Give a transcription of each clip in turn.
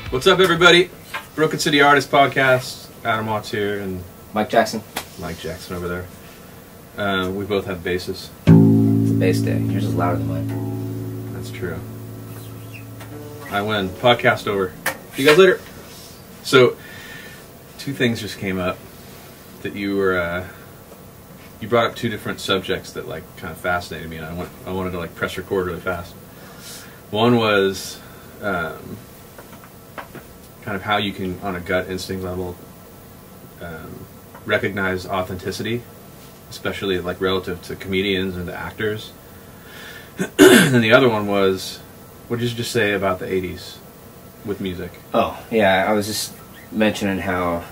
What's up, everybody? Broken City Artist Podcast. Adam Watts here and Mike Jackson. Mike Jackson over there. We both have basses. It's a bass day. Yours is louder than mine. That's true. I win. Podcast over. See you guys later. So, two things just came up that you were. You brought up two different subjects that like kind of fascinated me, and I wanted to like press record really fast. One was kind of how you can, on a gut instinct level, recognize authenticity, especially like relative to comedians and to actors. And then the other one was, what did you just say about the 80s with music? Oh, yeah, I was just mentioning how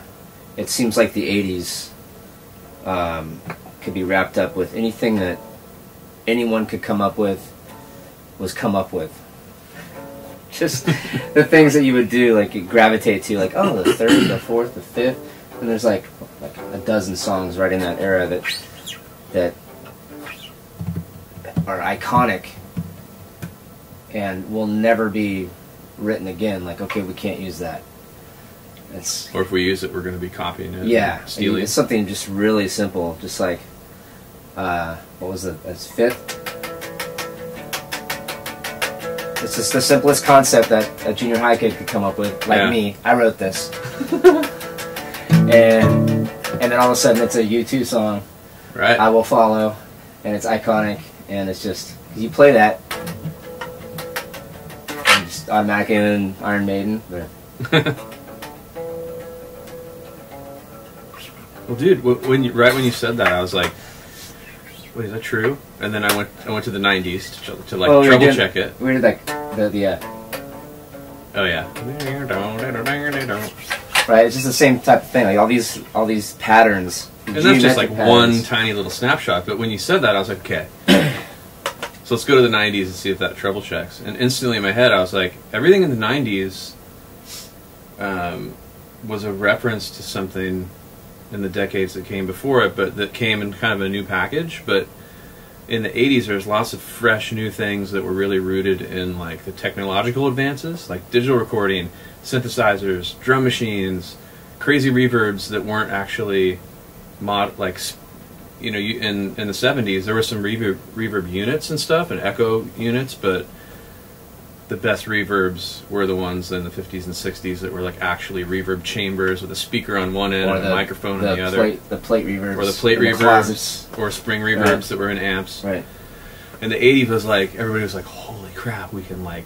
it seems like the 80s could be wrapped up with anything that anyone could come up with was come up with. Just the things that you would do, like you gravitate to, like, oh, the third, the fourth, the fifth, and there's like a dozen songs right in that era that are iconic and will never be written again. Like, okay, we can't use that. Or if we use it, we're going to be copying it. Yeah, stealing. It's something just really simple, just like what was it? That's fifth. It's just the simplest concept that a junior high kid could come up with. Like me, I wrote this, and then all of a sudden it's a U2 song. Right. I Will Follow, and it's iconic, and it's just you play that, and just automatically in Iron Maiden. Well, dude, when you said that, I was like, "Wait, is that true?" And then I went to the '90s to like trouble check it. We did like the Oh yeah. Right, it's just the same type of thing. Like all these patterns. And that's just like one tiny little snapshot. But when you said that, I was like, okay. So let's go to the '90s and see if that trouble checks. And instantly in my head, I was like, everything in the '90s was a reference to something in the decades that came before it, but that came in kind of a new package. But in the 80s, there's lots of fresh new things that were really rooted in like the technological advances, like digital recording, synthesizers, drum machines, crazy reverbs that weren't actually in the 70s there were some reverb units and stuff and echo units, but the best reverbs were the ones in the 50s and 60s that were like actually reverb chambers with a speaker on one end and a microphone on the other. The plate reverbs. Or the plate reverbs. Or spring reverbs that were in amps. Right. And the 80s was like, everybody was like, holy crap, we can like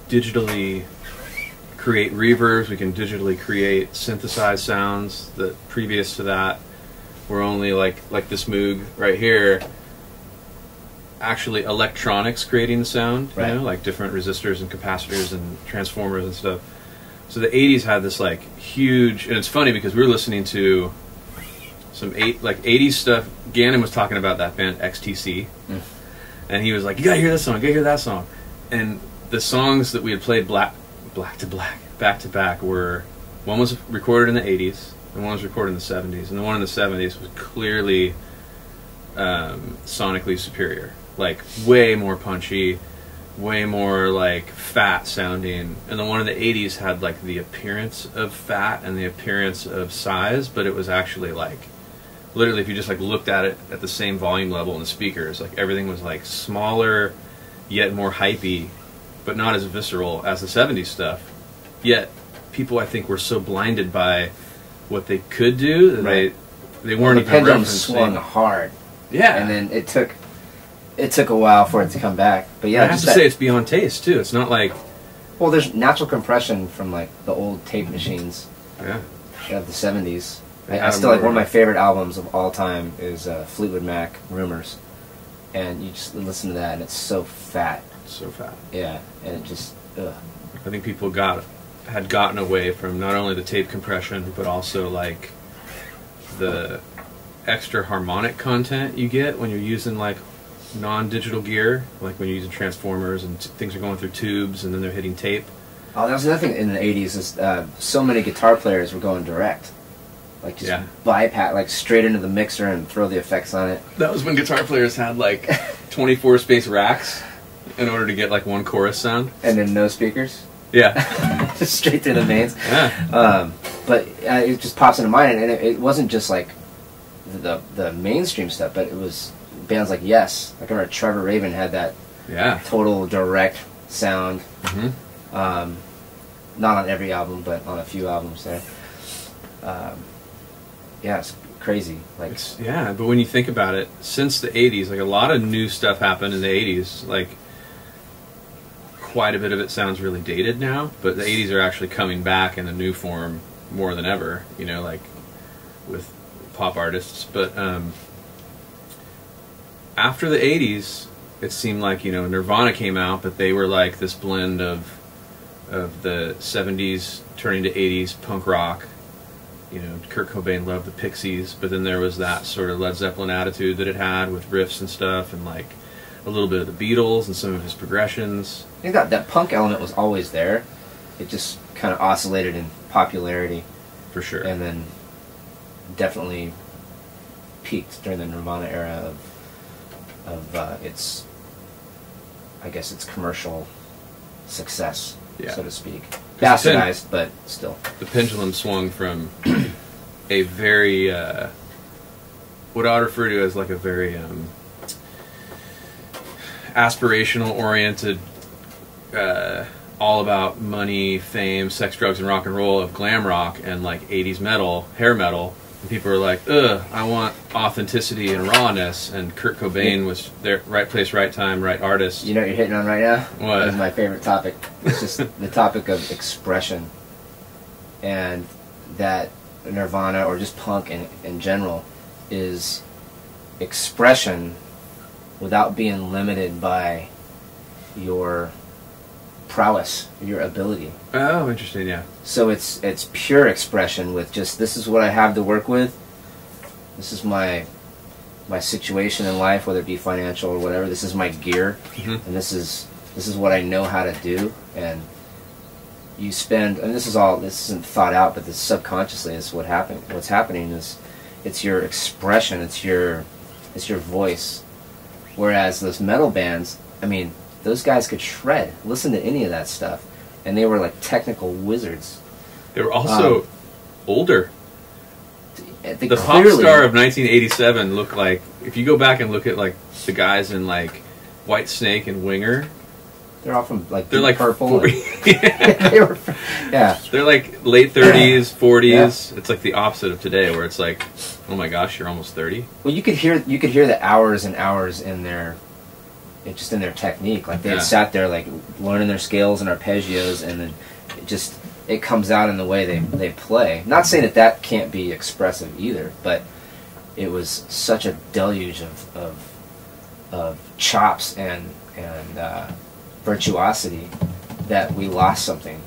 digitally create reverbs, we can digitally create synthesized sounds that previous to that were only like this Moog right here. Actually electronics creating the sound, you know, like different resistors and capacitors and transformers and stuff. So the 80s had this like huge, and it's funny because we were listening to some 80s stuff. Gannon was talking about that band XTC, and he was like, you gotta hear this song, you gotta hear that song. And the songs that we had played back to back were, one was recorded in the 80s and one was recorded in the 70s, and the one in the 70s was clearly sonically superior. Like way more punchy, way more like fat sounding, and the one in the 80s had like the appearance of fat and the appearance of size, but it was actually like literally if you just like looked at it at the same volume level in the speakers, like everything was like smaller yet more hypey, but not as visceral as the 70s stuff. Yet people, I think, were so blinded by what they could do that they weren't even pendulum referencing. Swung hard. Yeah, and then it took a while for it to come back. But yeah, I have to say it's beyond taste too. It's not like, well, there's natural compression from like the old tape machines. Yeah, of the 70s. I still like one of my favorite albums of all time is Fleetwood Mac, Rumors, and you just listen to that and it's so fat. So fat. Yeah, and it just. Ugh. I think people had gotten away from not only the tape compression but also like the extra harmonic content you get when you're using like non-digital gear, like when you're using transformers and things are going through tubes and then they're hitting tape. Oh, that was another thing in the 80s is so many guitar players were going direct. Like just bypass, like straight into the mixer and throw the effects on it. That was when guitar players had like 24 space racks in order to get like one chorus sound. And then no speakers? Yeah. just straight through the mains. Yeah. But it just pops into mind, and it wasn't just like the mainstream stuff, but it was bands like Yes. I remember Trevor Rabin had that total direct sound. Mm-hmm. Not on every album, but on a few albums there. Yeah, it's crazy. Like, but when you think about it, since the 80s, like a lot of new stuff happened in the 80s. Like quite a bit of it sounds really dated now, but the 80s are actually coming back in a new form more than ever, you know, like with pop artists. But after the 80s, it seemed like, you know, Nirvana came out, but they were like this blend of the 70s turning to 80s punk rock. You know, Kurt Cobain loved the Pixies, but then there was that sort of Led Zeppelin attitude that it had with riffs and stuff, and like a little bit of the Beatles and some of his progressions. I think that punk element was always there. It just kind of oscillated in popularity. For sure. And then definitely peaked during the Nirvana era of its, I guess, its commercial success, so to speak. Bastardized, but still. The pendulum swung from a very, what I would refer to as like a very aspirational oriented, all about money, fame, sex, drugs, and rock and roll of glam rock and like 80s metal, hair metal. And people are like, ugh, I want authenticity and rawness. And Kurt Cobain was there, right place, right time, right artist. You know what you're hitting on right now? What? This is my favorite topic. It's just the topic of expression. And that Nirvana, or just punk in general, is expression without being limited by your prowess, your ability. Oh, interesting, yeah. So it's pure expression with just, this is what I have to work with. This is my situation in life, whether it be financial or whatever. This is my gear, and this is what I know how to do. And you spend, and this isn't thought out, but this subconsciously is what's happening is it's your expression, it's your voice. Whereas those metal bands, I mean, those guys could shred. Listen to any of that stuff, and they were like technical wizards. They were also older. The pop star of 1987 looked like, if you go back and look at like the guys in like White Snake and Winger, they're all from like they're like Purple. They're like late 30s, 40s. Yeah. It's like the opposite of today, where it's like, oh my gosh, you're almost 30. Well, you could hear the hours and hours in their technique. Like they had sat there like learning their scales and arpeggios, and then it comes out in the way they play. Not saying that can't be expressive either, but it was such a deluge of chops and virtuosity that we lost something.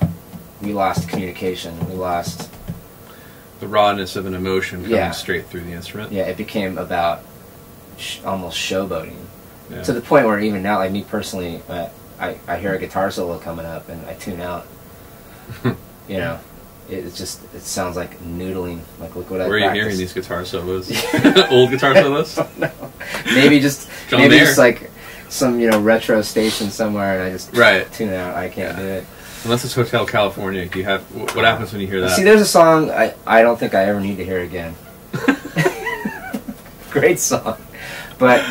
We lost communication. We lost the rawness of an emotion coming straight through the instrument. Yeah, it became about almost showboating. Yeah. To the point where even now, like me personally, I hear a guitar solo coming up and I tune out. You know, it sounds like noodling. Like, look what I practiced. Where are you hearing these guitar solos? Old guitar solos? No. Maybe just like some retro station somewhere, and I just tune out. I can't do it. Unless it's Hotel California. Do you have what happens when you hear that? See, there's a song I don't think I ever need to hear again. Great song. But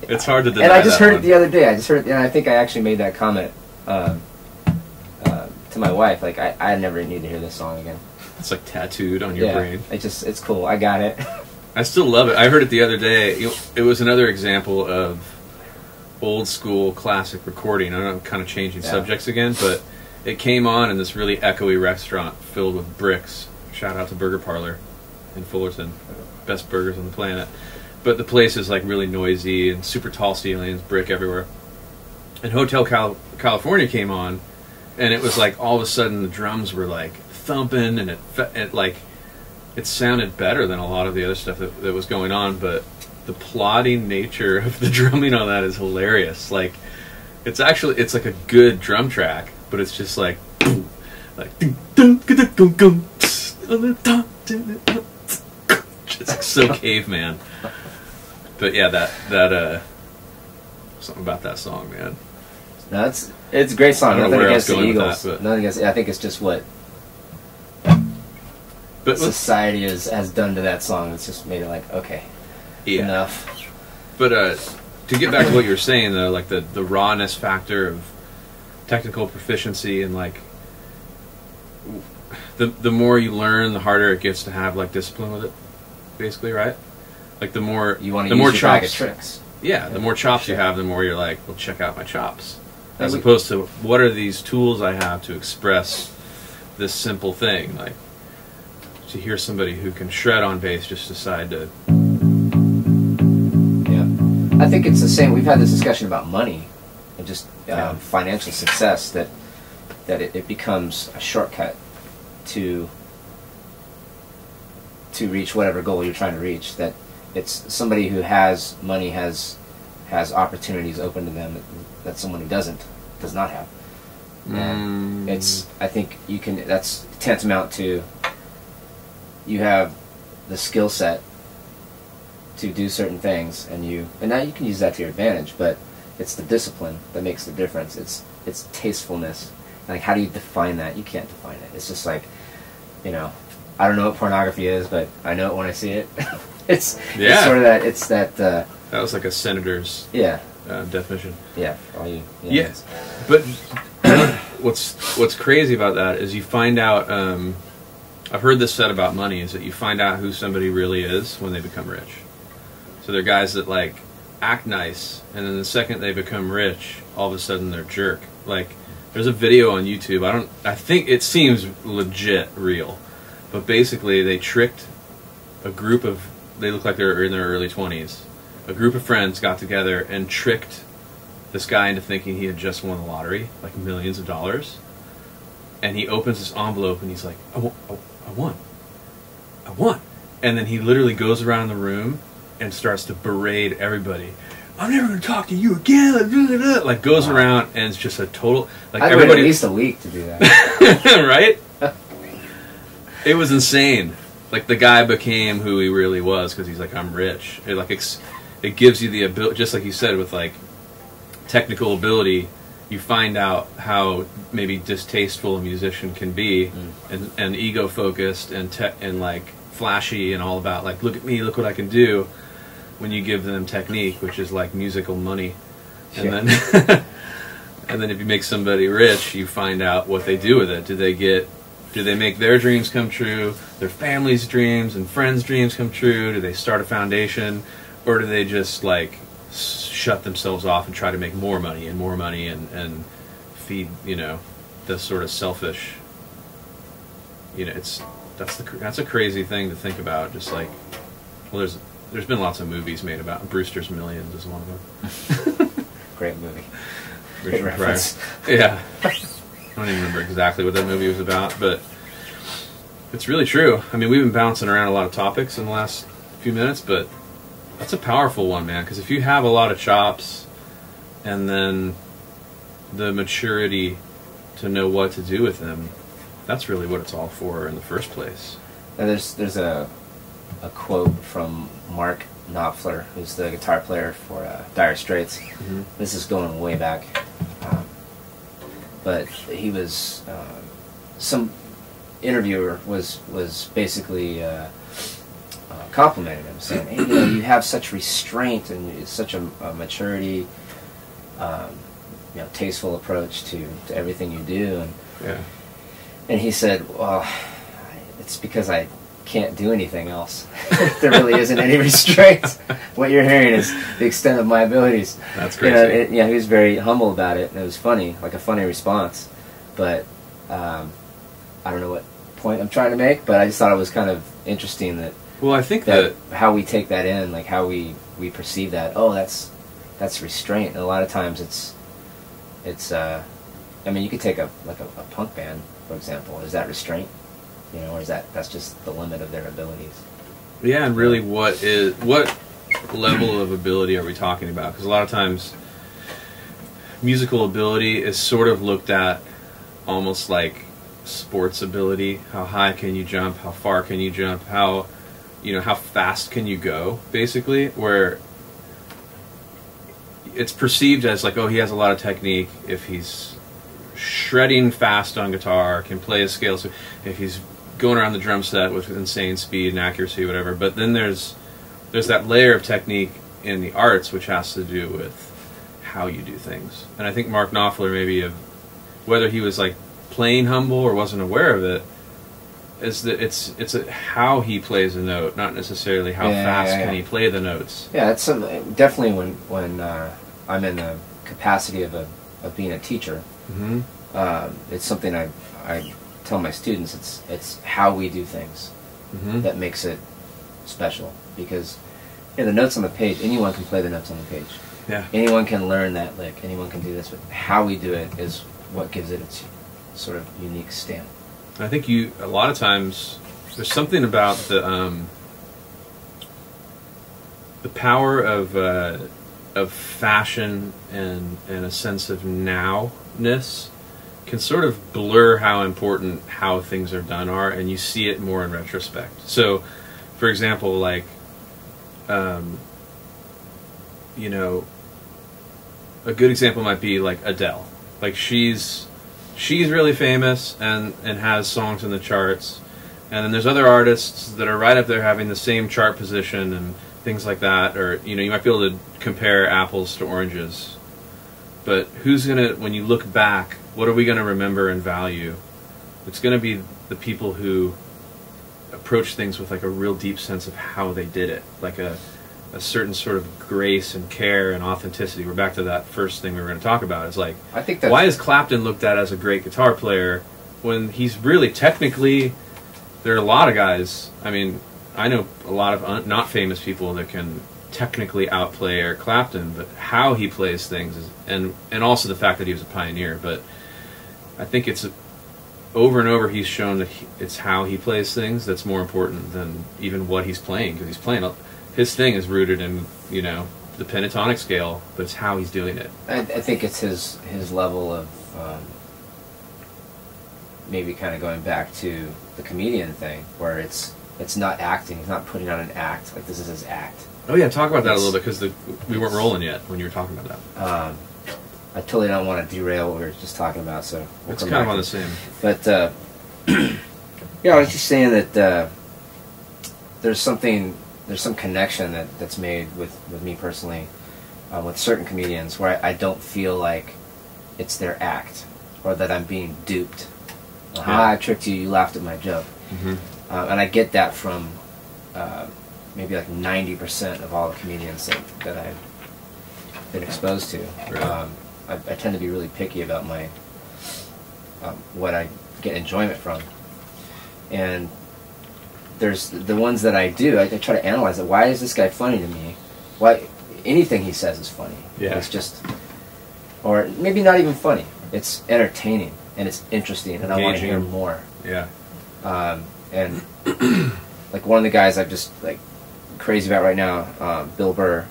it's hard to deny. And I just heard it the other day. And I think I actually made that comment to my wife. Like, I never need to hear this song again. It's like tattooed on your brain. It's cool. I got it. I still love it. I heard it the other day. It was another example of old school classic recording. I know I'm kind of changing subjects again, but it came on in this really echoey restaurant filled with bricks. Shout out to Burger Parlor in Fullerton. Best burgers on the planet. But the place is like really noisy and super tall ceilings, brick everywhere. And Hotel California came on, and it was like all of a sudden the drums were like thumping, and it sounded better than a lot of the other stuff that was going on. But the plodding nature of the drumming on that is hilarious. Like it's like a good drum track, but it's just like it's so caveman. But yeah, that something about that song, man. No, it's a great song. I don't know Nothing where against I was the going with Eagles. that, but- Nothing against. I think it's just what But society has done to that song. It's just made it like, okay, enough. But to get back to what you were saying though, like the rawness factor of technical proficiency, and like the more you learn, the harder it gets to have like discipline with it. Basically, right? Like the more You want the to more use your bag of chops, tricks. yeah, the more chops you Sure. have, the more you're like, well, check out my chops. And As we- opposed to what are these tools I have to express this simple thing, like to hear somebody who can shred on bass just decide to. Yeah, I think it's the same. We've had this discussion about money and just Yeah. financial success. That it becomes a shortcut to reach whatever goal you're trying to reach. That it's somebody who has money has opportunities open to them that someone who does not have. And it's, I think you can. That's tantamount to you have the skill set to do certain things, and now you can use that to your advantage. But it's the discipline that makes the difference. It's tastefulness. Like, how do you define that? You can't define it. It's just like, I don't know what pornography is, but I know it when I see it. It's sort of that. It's that. That was like a senator's definition. Yeah. Yes, but what's crazy about that is you find out. I've heard this said about money is that you find out who somebody really is when they become rich. So they're guys that like act nice, and then the second they become rich, all of a sudden they're jerk. Like, there's a video on YouTube. I think it seems legit real, but basically they tricked a group of. They look like they're in their early 20s. A group of friends got together and tricked this guy into thinking he had just won the lottery, like millions of dollars. And he opens this envelope and he's like, I won. And then he literally goes around the room and starts to berate everybody. I'm never going to talk to you again. Like, goes around, and it's just a total. Like, I'd everybody. wait at least a week to do that. Right? It was insane. Like, the guy became who he really was because he's like, I'm rich. It gives you the ability, just like you said, with like technical ability. You find out how maybe distasteful a musician can be, and ego focused and like flashy and all about like, look at me, look what I can do. When you give them technique, which is like musical money, and then and then if you make somebody rich, you find out what they do with it. Do they make their dreams come true, their family's dreams and friends' dreams come true? Do they start a foundation, or do they just like shut themselves off and try to make more money and feed the sort of selfish? That's a crazy thing to think about. Just like, well, there's been lots of movies made about Brewster's Millions is one of them. Great movie. Richard Great reference. Pryor. Yeah. I don't even remember exactly what that movie was about, but it's really true. I mean, we've been bouncing around a lot of topics in the last few minutes, but that's a powerful one, man, because if you have a lot of chops and then the maturity to know what to do with them, that's really what it's all for in the first place. Now there's a quote from Mark Knopfler, who's the guitar player for Dire Straits. Mm-hmm. This is going way back, but he was some interviewer was basically complimenting him, saying, "Hey, you have such restraint and such a maturity, tasteful approach to everything you do." And he said, "Well, it's because I can't do anything else. There really isn't any restraint. What you're hearing is the extent of my abilities." That's crazy. He was very humble about it, and it was funny, like a funny response. But I don't know what point I'm trying to make, but I just thought it was kind of interesting that. Well, I think that how we take that in, like how we perceive that. Oh, that's restraint. And a lot of times it's. I mean, you could take a punk band, for example. Is that restraint? Or is that's just the limit of their abilities? Yeah, and really, what level of ability are we talking about? Because a lot of times, musical ability is sort of looked at almost like sports ability. How high can you jump? How far can you jump? How fast can you go? Basically, where it's perceived as like, oh, he has a lot of technique if he's shredding fast on guitar, can play his scales, if he's going around the drum set with insane speed and accuracy, whatever. But then there's that layer of technique in the arts which has to do with how you do things. And I think Mark Knopfler, maybe, whether he was like plain humble or wasn't aware of it, is that it's how he plays a note, not necessarily how fast can he play the notes. Yeah, it's definitely when I'm in the capacity of being a teacher. It's something I tell my students. It's how we do things that makes it special, because the notes on the page, anyone can play the notes on the page. Yeah. Anyone can learn that lick. Anyone can do this, but how we do it is what gives it its sort of unique stamp. I think a lot of times there's something about the power of fashion and a sense of nowness can sort of blur how important how things are done are, and you see it more in retrospect. So, for example, like, you know, a good example might be like Adele. Like, she's really famous and has songs in the charts, and then there's other artists that are right up there having the same chart position and things like that. Or, you know, you might be able to compare apples to oranges, but who's gonna, when you look back, what are we gonna remember and value? It's gonna be the people who approach things with like a real deep sense of how they did it, like a certain sort of grace and care and authenticity. We're back to that first thing we were going to talk about. It's like, I think that's, why is Clapton looked at as a great guitar player when he's really technically, there are a lot of guys, I mean, I know a lot of not famous people that can technically outplay Eric Clapton, but how he plays things is, and also the fact that he was a pioneer. But I think it's over and over he's shown that it's how he plays things that's more important than even what he's playing, because he's playing his thing is rooted in, you know, the pentatonic scale, but it's how he's doing it. I think it's his level of maybe kind of going back to the comedian thing, where it's not acting, he's not putting on an act, like this is his act. Oh yeah, talk about that a little bit, because we weren't rolling yet when you were talking about that. I totally don't want to derail what we were just talking about, so it's kind of on the same. But yeah, I was just saying that there's some connection that's made with me personally with certain comedians where I don't feel like it's their act, or that I'm being duped. I tricked you, you laughed at my joke. And I get that from maybe like 90% of all the comedians that I've been exposed to. Right. I tend to be really picky about my what I get enjoyment from. And there's the ones that I do, I try to analyze it. Why is this guy funny to me? Why anything he says is funny? Yeah. It's just, or maybe not even funny. It's entertaining and it's interesting, and I want to hear more. Yeah. And like one of the guys I'm just like crazy about right now, Bill Burr,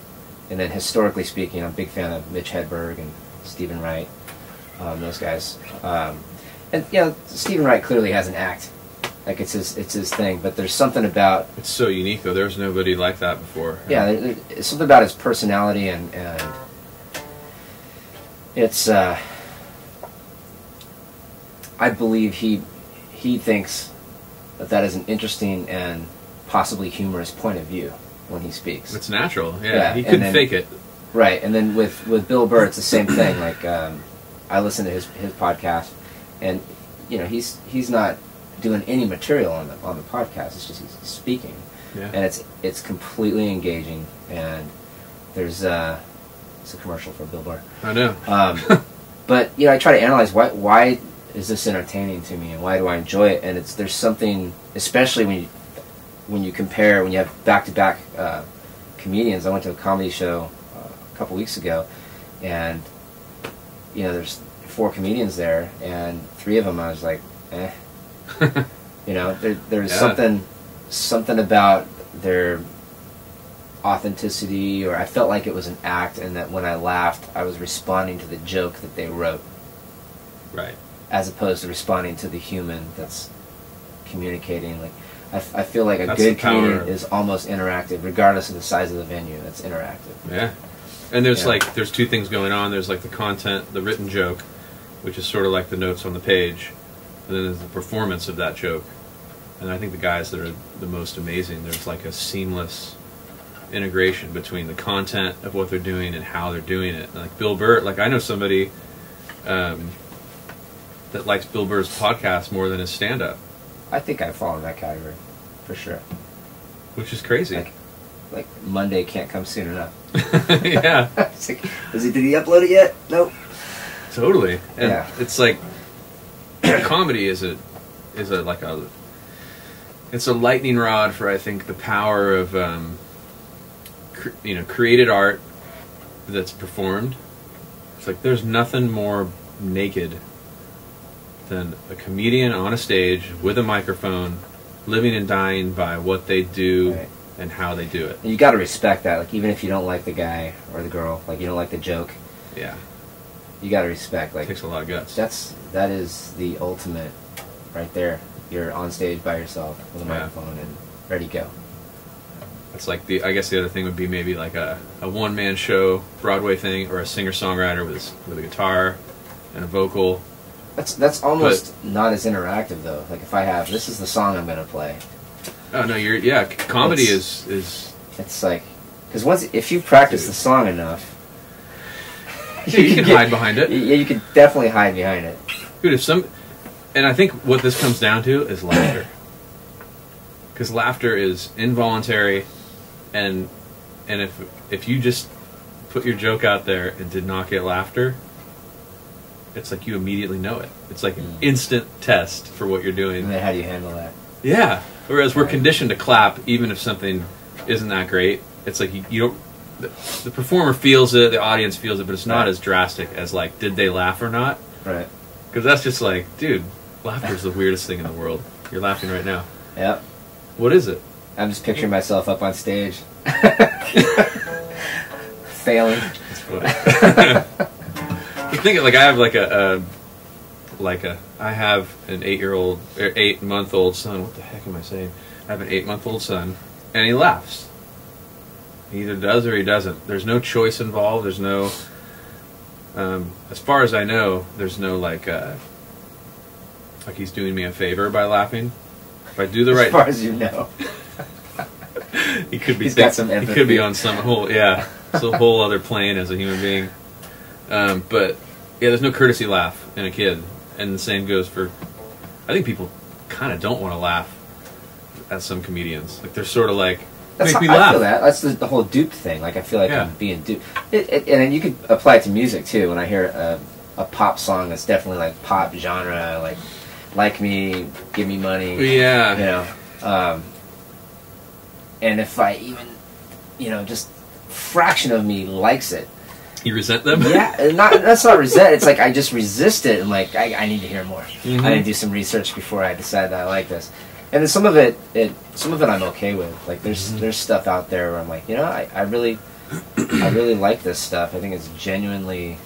and then historically speaking, I'm a big fan of Mitch Hedberg and Stephen Wright, those guys. And you know, Stephen Wright clearly has an act. Like it's his thing, but there's something about... It's so unique, though. There's nobody like that before. Yeah, there's something about his personality, and it's... I believe he thinks that is an interesting and possibly humorous point of view when he speaks. It's natural, yeah. He couldn't fake it. Right, and then with Bill Burr, it's the same thing. Like, I listen to his podcast, and, you know, he's not doing any material on the podcast. It's just he's speaking, and it's completely engaging. And there's it's a commercial for Bill Burr. I know. But you know, I try to analyze why is this entertaining to me, and why do I enjoy it? And there's something, especially when you compare, when you have back-to-back comedians. I went to a comedy show a couple weeks ago, and you know, there's 4 comedians there, and 3 of them I was like, eh. You know, there's something about their authenticity, or I felt like it was an act, and that when I laughed, I was responding to the joke that they wrote, right, as opposed to responding to the human that's communicating. Like I feel like a good comedian is almost interactive, regardless of the size of the venue. That's interactive. Yeah, And there's like there's two things going on. There's like the content, the written joke, which is sort of like the notes on the page, and then there's the performance of that joke. And I think the guys that are the most amazing, there's like a seamless integration between the content of what they're doing and how they're doing it. Like Bill Burr, like I know somebody that likes Bill Burr's podcast more than his stand-up. I think I fall in that category, for sure. Which is crazy. Like Monday can't come soon enough. Yeah. It's like, did he upload it yet? Nope. Totally. And yeah. It's like comedy is a it's a lightning rod for, I think, the power of created art that's performed. It's like there's nothing more naked than a comedian on a stage with a microphone, living and dying by what they do. Right. And how they do it. And you got to respect that. Like, even if you don't like the guy or the girl, like you don't like the joke. Yeah. You got to respect. Like, it takes a lot of guts. That is the ultimate, right there. You're on stage by yourself with a microphone and ready to go. It's like I guess the other thing would be maybe like a one-man show Broadway thing, or a singer-songwriter with a guitar and a vocal. That's almost not as interactive though. Like if I have, this is the song I'm going to play. Oh no, comedy is. It's like, because if you practice the song enough, you can hide behind it. Yeah, you can definitely hide behind it. Dude, and I think what this comes down to is laughter, because laughter is involuntary, and if you just put your joke out there and did not get laughter, it's like you immediately know it. It's like an instant test for what you're doing. And then how do you handle that? Yeah. Whereas we're conditioned to clap even if something isn't that great. It's like you don't. The performer feels it, the audience feels it, but it's not as drastic as like, did they laugh or not? Right. Because that's just like, dude, laughter is the weirdest thing in the world. You're laughing right now. Yep. What is it? I'm just picturing myself up on stage, failing. That's funny. You think like I have I have an 8-month-old son. What the heck am I saying? I have an 8-month-old son, and he laughs. He either does or he doesn't. There's no choice involved. There's no, as far as I know, there's no like he's doing me a favor by laughing. If I do the right, as far as you know, he could be. He's got some empathy. He could be on some whole whole other plane as a human being. But yeah, there's no courtesy laugh in a kid. And the same goes for, I think people kind of don't want to laugh at some comedians. Like they're sort of like, make me laugh. I feel that. That's the whole duped thing. Like I feel like I'm being duped. And then you could apply it to music too. When I hear a pop song that's definitely like pop genre, like me, give me money. Yeah. You know. And if I even, just fraction of me likes it. You resent them? Yeah, that's not resent. It's like I just resist it, and like I need to hear more. Mm-hmm. I need to do some research before I decide that I like this. And then some of it I'm okay with. Like there's stuff out there where I'm like, I really like this stuff. I think it's genuinely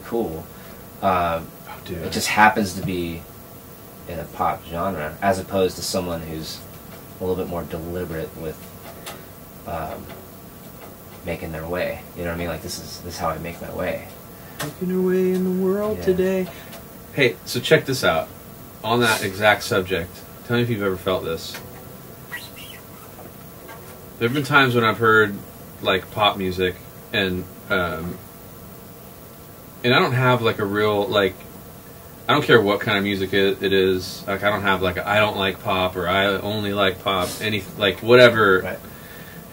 cool. It just happens to be in a pop genre, as opposed to someone who's a little bit more deliberate with making their way. You know what I mean? Like this is how I make my way. Making your way in the world today. Hey, so check this out. On that exact subject, tell me if you've ever felt this. There have been times when I've heard like pop music and I don't have like a real like, I don't care what kind of music it is. Like I don't have like I don't like pop or I only like pop, like whatever. Right.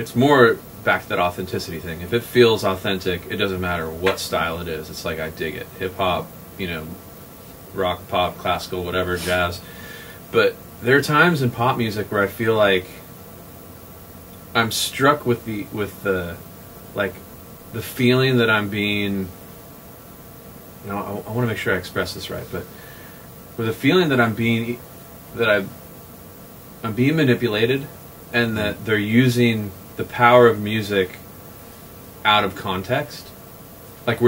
It's more back to that authenticity thing. If it feels authentic, it doesn't matter what style it is. It's like I dig it. Hip hop, rock, pop, classical, whatever, jazz. But there are times in pop music where I feel like I'm struck with the feeling that I'm being, I want to make sure I express this right, but with the feeling that I'm being manipulated, and that they're using the power of music out of context. Like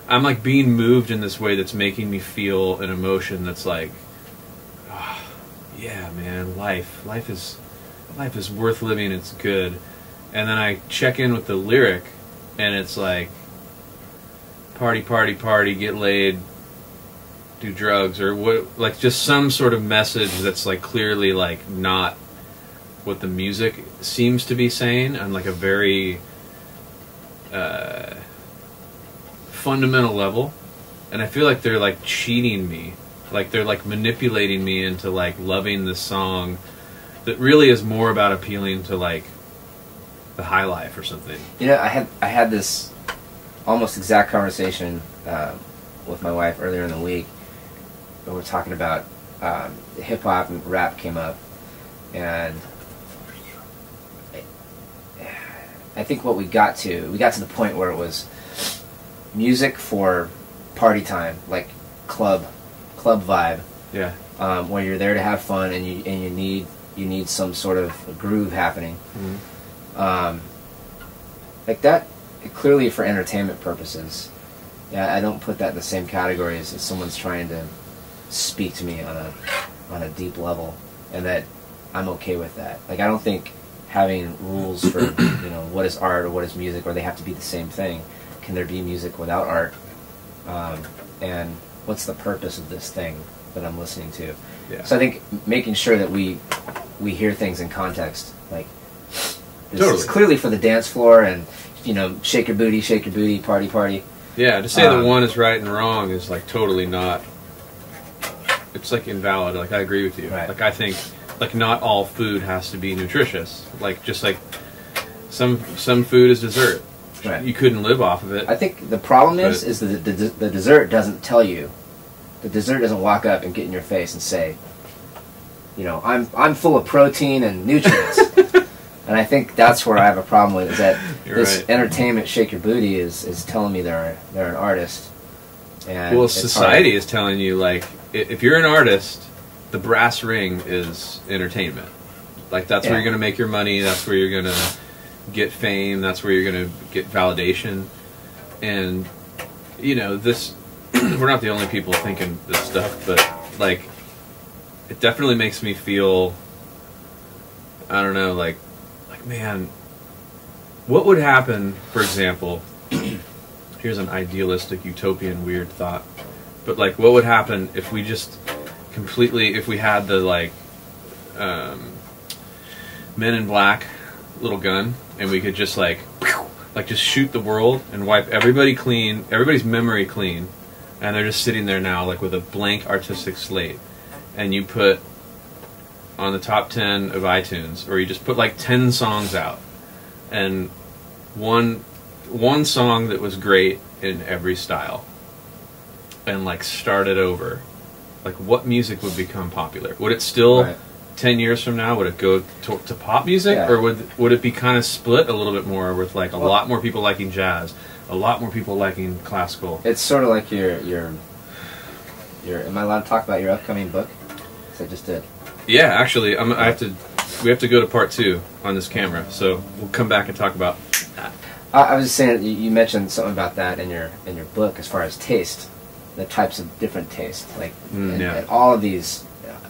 I'm like being moved in this way that's making me feel an emotion that's like, oh, yeah, man, life is worth living. It's good, and then I check in with the lyric, and it's like, party, party, party, get laid, do drugs, or what, like just some sort of message that's like clearly like not what the music seems to be saying on like a very fundamental level. And I feel like they're like cheating me, like they're like manipulating me into like loving this song that really is more about appealing to like the high life or something. You know, I had this almost exact conversation with my wife earlier in the week. We were talking about hip hop and rap came up, and I think what we got to the point where it was music for party time, like club vibe. Yeah. Where you're there to have fun, and you need some sort of groove happening. Mm-hmm. Like that, clearly for entertainment purposes. Yeah, I don't put that in the same category as if someone's trying to speak to me on a deep level, and that I'm okay with that. Like, I don't think having rules for what is art or what is music, or they have to be the same thing. Can there be music without art? And what's the purpose of this thing that I'm listening to? Yeah. So I think making sure that we hear things in context, like this totally. is clearly for the dance floor, and shake your booty, party, party. Yeah, to say that one is right and wrong is like totally not. It's like invalid. Like, I agree with you. Right. Like, I think like not all food has to be nutritious. Like, just like some food is dessert. Right. You couldn't live off of it. I think the problem is that the dessert doesn't tell you. The dessert doesn't walk up and get in your face and say, I'm full of protein and nutrients. And I think that's where I have a problem with, is that this right. entertainment shake your booty is telling me they're an artist. And well, society is telling you, like, if you're an artist, the brass ring is entertainment. Like, that's where you're going to make your money. That's where you're going to get fame. That's where you're going to get validation. And this we're not the only people thinking this stuff, but like, it definitely makes me feel, I don't know, like man, what would happen, for example, here's an idealistic, utopian, weird thought, but like, what would happen if we just completely, if we had the like Men in Black little gun, and we could just like just shoot the world and wipe everybody clean, everybody's memory clean, and they're just sitting there now like with a blank artistic slate, and you put on the top 10 of iTunes, or you just put like 10 songs out, and one song that was great in every style, and like start it over. Like, what music would become popular? Would it still, right, 10 years from now, would it go to pop music, or would it be kind of split a little bit more, with like a lot more people liking jazz, a lot more people liking classical? It's sort of like your am I allowed to talk about your upcoming book? Because I just did. Yeah, actually, we have to go to part 2 on this camera, so we'll come back and talk about that. I was just saying, you mentioned something about that in your book, as far as taste, the types of different taste, like and all of these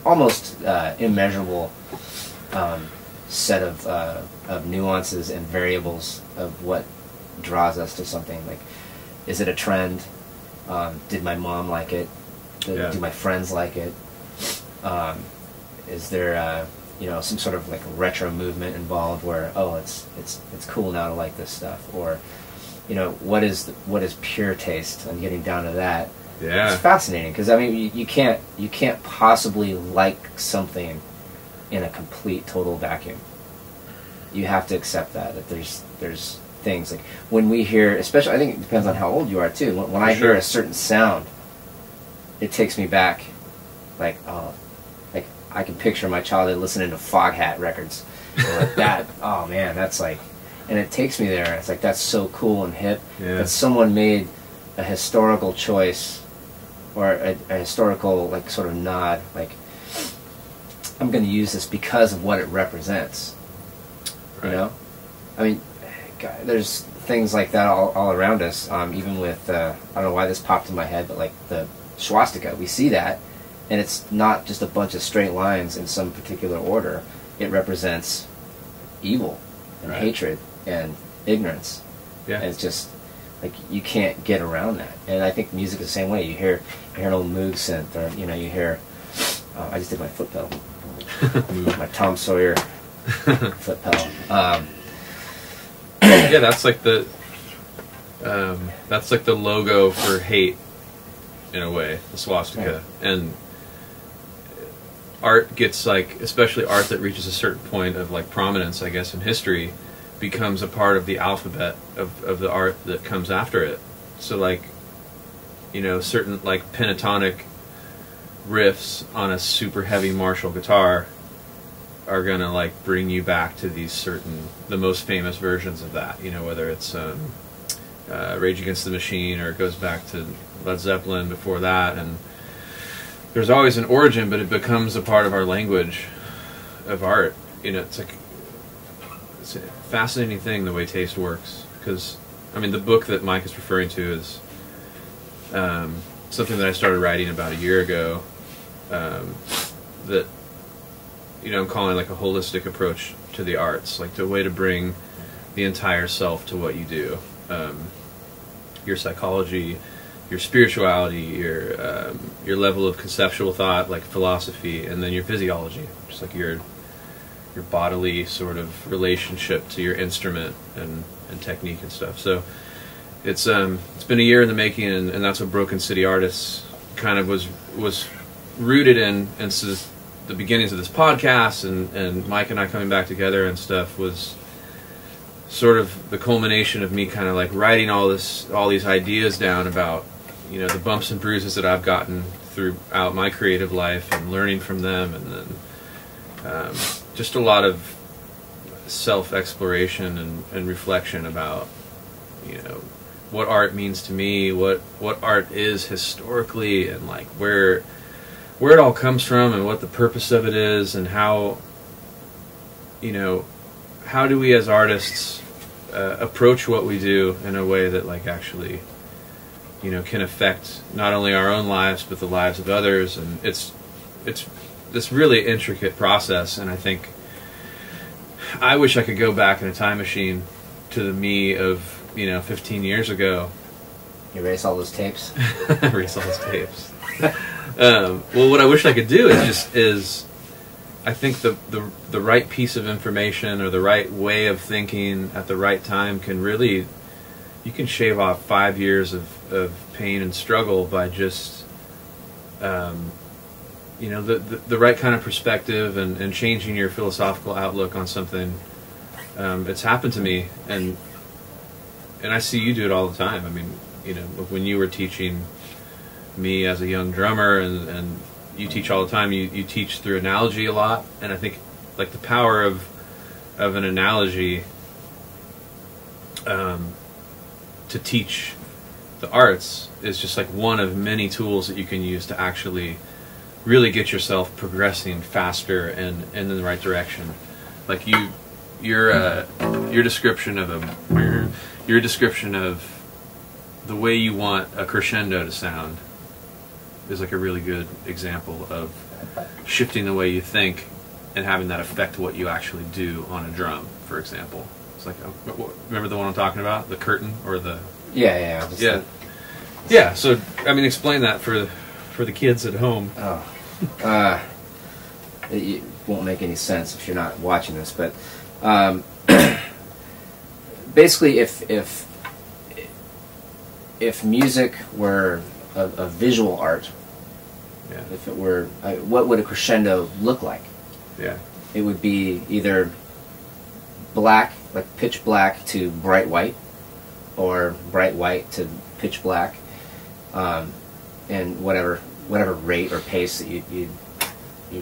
almost immeasurable set of nuances and variables of what draws us to something. Like, is it a trend? Did my mom like it? Do my friends like it? Is there some sort of like retro movement involved where, oh, it's cool now to like this stuff? Or what is pure taste, and getting down to that. Yeah, it's fascinating, because I mean, you can't possibly like something in a complete total vacuum. You have to accept that there's things, like when we hear, especially, I think it depends on how old you are too. When I hear a certain sound, it takes me back, like, oh, like I can picture my childhood listening to Foghat records, or like that. Oh man, that's like, and it takes me there. It's like, that's so cool and hip that someone made a historical choice, or a historical, like, sort of nod, like, I'm going to use this because of what it represents. Right. I mean, God, there's things like that all around us. Even with I don't know why this popped in my head, but like the swastika, we see that, and it's not just a bunch of straight lines in some particular order. It represents evil and hatred and ignorance. Yeah. And it's just like you can't get around that. And I think music is the same way. You hear an old Moog synth, or you know, you hear. I just did my foot pedal. My Tom Sawyer foot pedal. Yeah, that's like the logo for hate, in a way, the swastika. Yeah. And art gets like, especially art that reaches a certain point of like prominence, I guess, in history, becomes a part of the alphabet of the art that comes after it. So like, you know, certain like pentatonic riffs on a super heavy Marshall guitar are gonna like bring you back to these certain, the most famous versions of that, you know, whether it's Rage Against the Machine, or it goes back to Led Zeppelin before that, and there's always an origin, but it becomes a part of our language of art. You know, it's like, it's a fascinating thing the way taste works, because I mean the book that Mike is referring to is something that I started writing about a year ago, that, you know, I'm calling like a holistic approach to the arts, like the way to bring the entire self to what you do, your psychology, your spirituality, your level of conceptual thought, like philosophy, and then your physiology, just like your bodily sort of relationship to your instrument and technique and stuff. So it's been a year in the making, and that's what Broken City Artists kind of was rooted in. And so the beginnings of this podcast and Mike and I coming back together and stuff was sort of the culmination of me kind of like writing all these ideas down about, you know, the bumps and bruises that I've gotten throughout my creative life and learning from them, and then just a lot of self-exploration and reflection about, you know, what art means to me, what art is historically, and like where it all comes from, and what the purpose of it is, and how, you know, how do we as artists approach what we do in a way that like actually, you know, can affect not only our own lives but the lives of others. And it's this really intricate process, and I think I wish I could go back in a time machine to the me of, you know, 15 years ago. Erase all those tapes. Erase all those tapes. Well, what I wish I could do is I think the right piece of information or the right way of thinking at the right time can really, you can shave off 5 years of pain and struggle by just, you know, the right kind of perspective and changing your philosophical outlook on something. It's happened to me, and I see you do it all the time. I mean, you know, when you were teaching me as a young drummer, and you teach all the time, you teach through analogy a lot, and I think like the power of an analogy to teach the arts is just like one of many tools that you can use to actually really get yourself progressing faster and in the right direction. Like your description of the way you want a crescendo to sound is like a really good example of shifting the way you think and having that affect what you actually do on a drum, for example. It's like, remember the one I'm talking about, the curtain, or the yeah. So I mean, explain that for the kids at home. Oh, it won't make any sense if you're not watching this, but basically, if music were a visual art, yeah. If it were, what would a crescendo look like? Yeah, it would be either black, like pitch black to bright white, or bright white to pitch black, and whatever rate or pace that you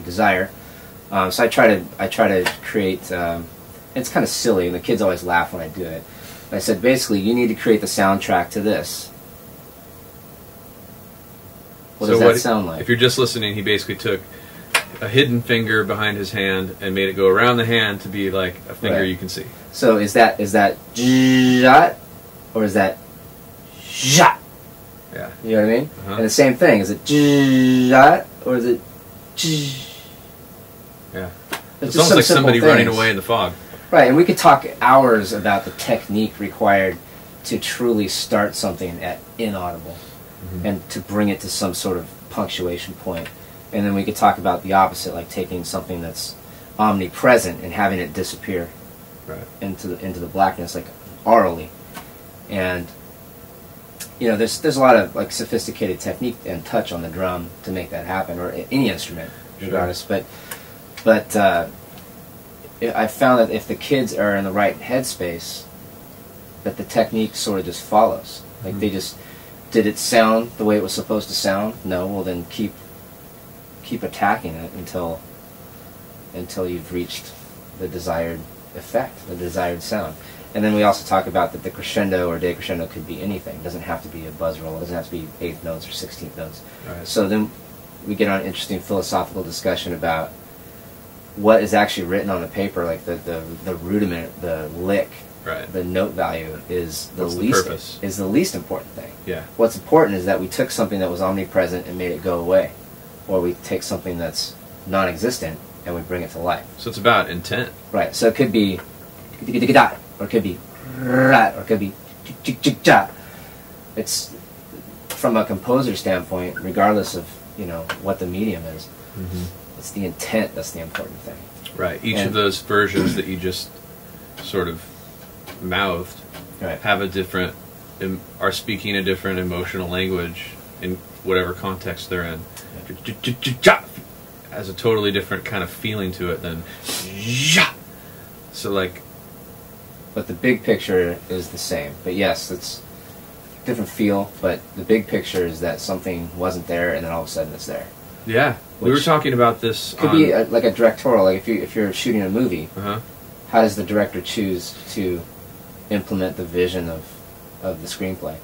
desire. So I try to create. It's kind of silly, and the kids always laugh when I do it. But I said, basically, you need to create the soundtrack to this. What does that sound like? If you're just listening, he basically took a hidden finger behind his hand and made it go around the hand to be like a finger you can see. So is that jot, or is that jot? Yeah. You know what I mean? And the same thing, is it jot, or is it yeah? It's almost like somebody running away in the fog. Right, and we could talk hours about the technique required to truly start something at inaudible and to bring it to some sort of punctuation point. And then we could talk about the opposite, like taking something that's omnipresent and having it disappear into the blackness, like aurally. And you know, there's a lot of like sophisticated technique and touch on the drum to make that happen, or any instrument, regardless. But I found that if the kids are in the right headspace, that the technique sort of just follows. Like they just, did it sound the way it was supposed to sound? No. Well, then keep attacking it until you've reached the desired effect, the desired sound. And then we also talk about that the crescendo or decrescendo could be anything. It doesn't have to be a buzz roll. It doesn't have to be 8th notes or 16th notes. Right. So then we get on an interesting philosophical discussion about what is actually written on the paper, like the rudiment, the lick, the note value is the least important thing. Yeah. What's important is that we took something that was omnipresent and made it go away, or we take something that's non-existent and we bring it to life. So it's about intent. Right. So it could be or it could be or it could be it's from a composer standpoint, regardless of what the medium is. It's the intent that's the important thing. Right. Each of those versions that you just sort of mouthed have a different, are speaking a different emotional language in whatever context they're in. Has a totally different kind of feeling to it than so like. But the big picture is the same. But yes, it's different feel. But the big picture is that something wasn't there, and then all of a sudden it's there. Yeah, we were talking about this. Could be like a directorial. Like if you're shooting a movie, how does the director choose to implement the vision of the screenplay?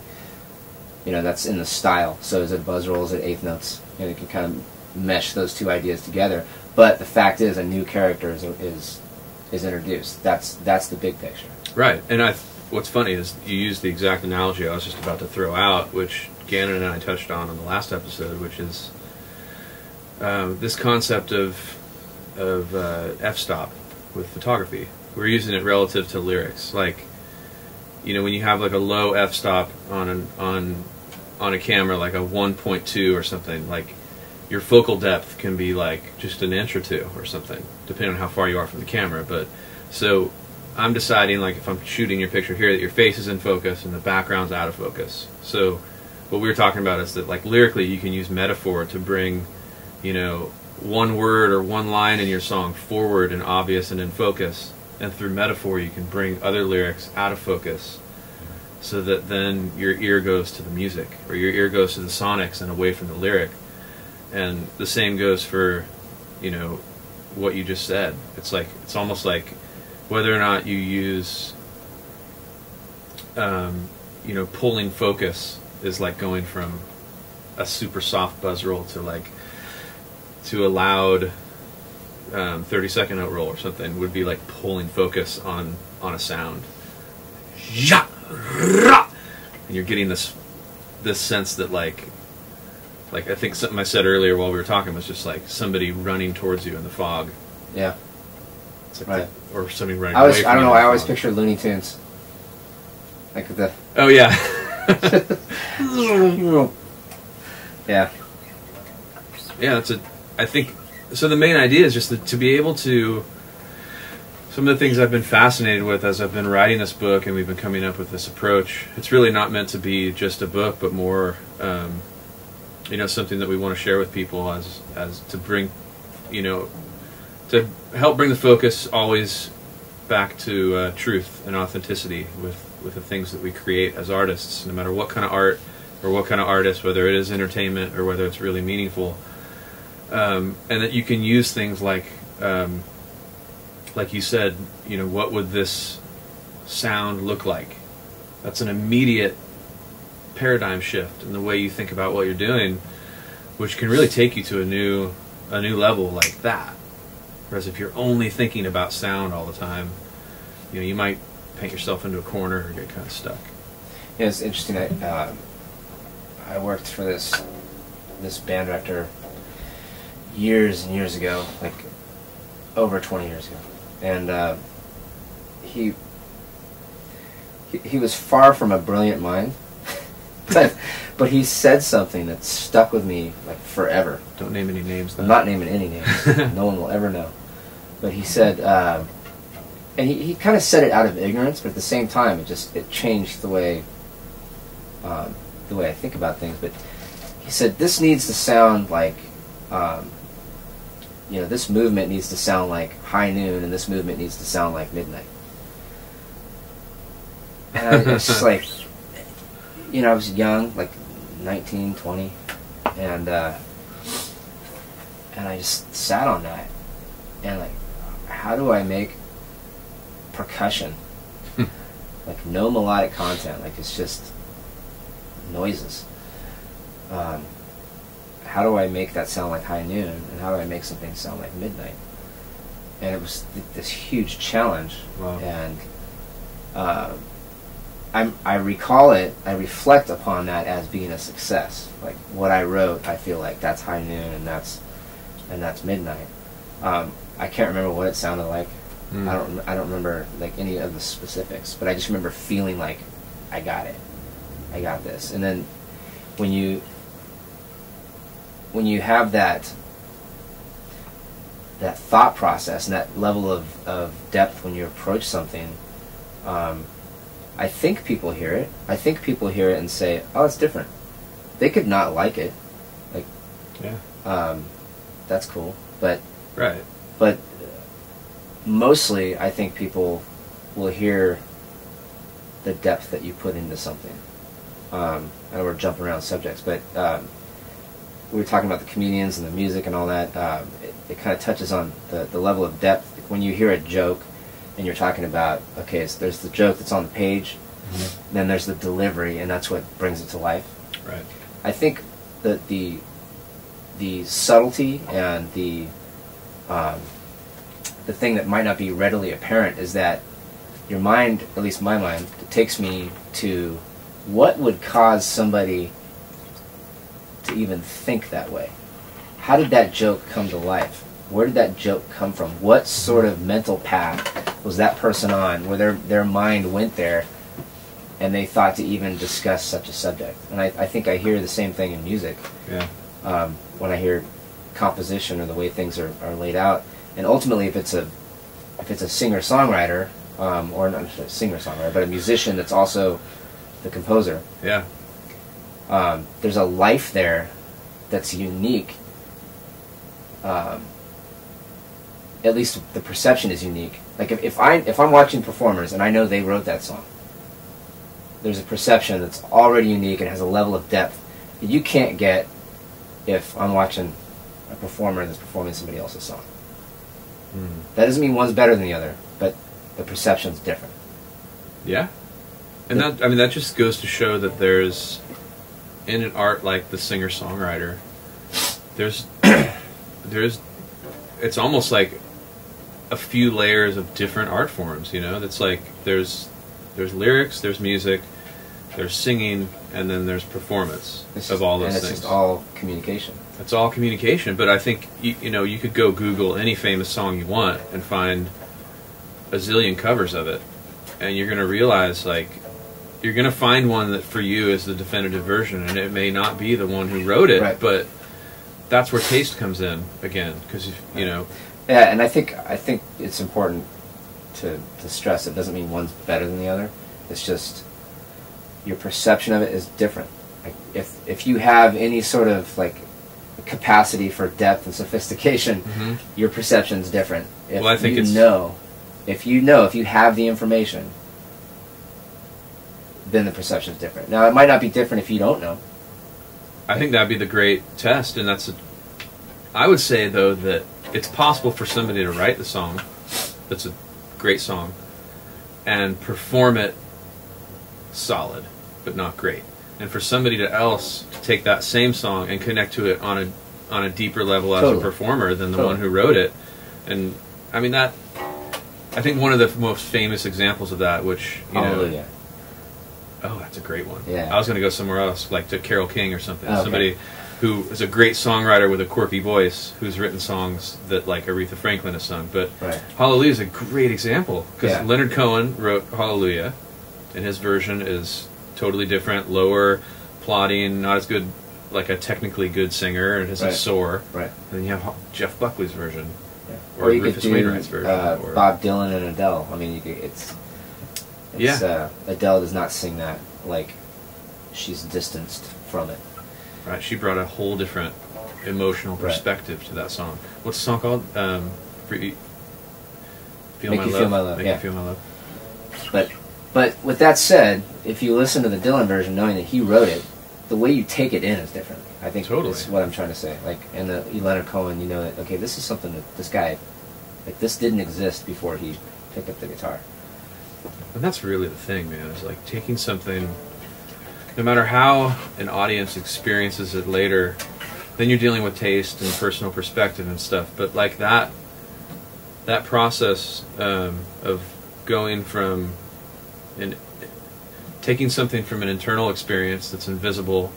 That's in the style. So is it buzz rolls, is it 8th notes? You can kind of mesh those two ideas together. But the fact is, a new character is introduced. That's the big picture. Right. And what's funny is you used the exact analogy I was just about to throw out, which Gannon and I touched on the last episode, which is this concept of f-stop with photography. We're using it relative to lyrics. Like, when you have like a low f-stop on a camera, like a 1.2 or something, like your focal depth can be like just an inch or two or something, depending on how far you are from the camera. But so I'm deciding, like, if I'm shooting your picture here, that your face is in focus and the background's out of focus. So what we were talking about is that, like, lyrically you can use metaphor to bring, one word or one line in your song forward and obvious and in focus, and through metaphor you can bring other lyrics out of focus, so that then your ear goes to the music, or your ear goes to the sonics and away from the lyric. And the same goes for, what you just said. It's like, it's almost like whether or not you use, pulling focus is like going from a super soft buzz roll to a loud 30-second note roll or something, would be like pulling focus on a sound. And you're getting this sense that like I think something I said earlier while we were talking was just like somebody running towards you in the fog. Yeah. It's like that, or somebody running away from you. I don't know, I always picture Looney Tunes. Like the... Oh, yeah. Yeah. Yeah, I think, so the main idea is just to be able to, some of the things I've been fascinated with as I've been writing this book and we've been coming up with this approach, it's really not meant to be just a book, but more, something that we want to share with people as to bring, to help bring the focus always back to truth and authenticity with the things that we create as artists, no matter what kind of art or what kind of artist, whether it is entertainment or whether it's really meaningful. And that you can use things like you said, what would this sound look like? That's an immediate paradigm shift in the way you think about what you're doing, which can really take you to a new level like that. Whereas if you're only thinking about sound all the time, you might paint yourself into a corner or get kind of stuck. Yeah, it's interesting. I worked for this band director years and years ago, like over 20 years ago, and he was far from a brilliant mind, but he said something that stuck with me like forever. Don't name any names, though. I'm not naming any names. No one will ever know. But he said, and he kind of said it out of ignorance, but at the same time, it changed the way I think about things. But he said, this needs to sound like, this movement needs to sound like high noon, and this movement needs to sound like midnight. And it's just like, I was young, like 19, 20, and I just sat on that, and like, how do I make percussion like no melodic content, like it's just noises? How do I make that sound like high noon, and how do I make something sound like midnight? And it was this huge challenge. Wow. And I recall it, I reflect upon that as being a success. Like what I wrote, I feel like that's high noon and that's midnight. I can't remember what it sounded like. I don't remember like any of the specifics, but I just remember feeling like I got it. I got this. And then when you have that thought process and that level of depth when you approach something, I think people hear it. I think people hear it and say, "Oh, it's different." They could not like it, like, yeah, that's cool. But right. But mostly, I think people will hear the depth that you put into something. I know we're jumping around subjects, but we were talking about the comedians and the music and all that. It kind of touches on the level of depth. When you hear a joke, and you're talking about, okay, so there's the joke that's on the page, then there's the delivery, and that's what brings it to life. Right. I think that the subtlety and the thing that might not be readily apparent is that your mind, at least my mind, takes me to what would cause somebody to even think that way. How did that joke come to life? Where did that joke come from? What sort of mental path was that person on where their mind went there and they thought to even discuss such a subject? And I think I hear the same thing in music. Yeah. When I hear composition or the way things are laid out. And ultimately, if it's a singer-songwriter, or not a singer-songwriter, but a musician that's also the composer. Yeah. There's a life there that's unique. At least the perception is unique. Like if I'm watching performers and I know they wrote that song, there's a perception that's already unique and has a level of depth that you can't get if I'm watching a performer that's performing somebody else's song. That doesn't mean one's better than the other, but the perception's different. Yeah. And that just goes to show that there's, in an art like the singer-songwriter, there's it's almost like a few layers of different art forms, that's like there's lyrics, there's music, there's singing, and then there's performance of all those things. And it's just all communication. It's all communication, but I think you could go Google any famous song you want and find a zillion covers of it, and you're going to realize you're going to find one that for you is the definitive version, and it may not be the one who wrote it, right. But that's where taste comes in again, because Yeah, and I think it's important to stress it doesn't mean one's better than the other. It's just your perception of it is different. Like if you have any sort of capacity for depth and sophistication, your perception's different. If you have the information, then the perception's different. Now, it might not be different if you don't know. I think that'd be the great test, and I would say, though, that it's possible for somebody to write the song that's a great song and perform it solid, but not great. And for somebody else to take that same song and connect to it on a deeper level as a performer than the one who wrote it. And I mean I think one of the most famous examples of that, which Hallelujah. Oh, that's a great one. Yeah. I was going to go somewhere else, like to Carole King or something. Okay. Somebody who is a great songwriter with a quirky voice, who's written songs that like Aretha Franklin has sung. But Hallelujah is a great example, because Leonard Cohen wrote Hallelujah, and his version is totally different, lower, plodding, not as good, like a technically good singer, and it isn't sore. And then you have Jeff Buckley's version, or you Rufus could do Wainwright's version, or Bob Dylan and Adele. I mean, you could, it's Adele does not sing that like she's distanced from it. Right, she brought a whole different emotional perspective to that song. What's the song called? Feel Make You Feel My Love. Make You Feel My Love. But with that said, if you listen to the Dylan version, knowing that he wrote it, the way you take it in is different. I think that's what I'm trying to say. Like, in the Leonard Cohen, you know that, okay, this is something that this guy, like, this didn't exist before he picked up the guitar. And that's really the thing, man. It's like taking something, no matter how an audience experiences it later, then you're dealing with taste and personal perspective and stuff. But like that process of going from taking something from an internal experience that's invisible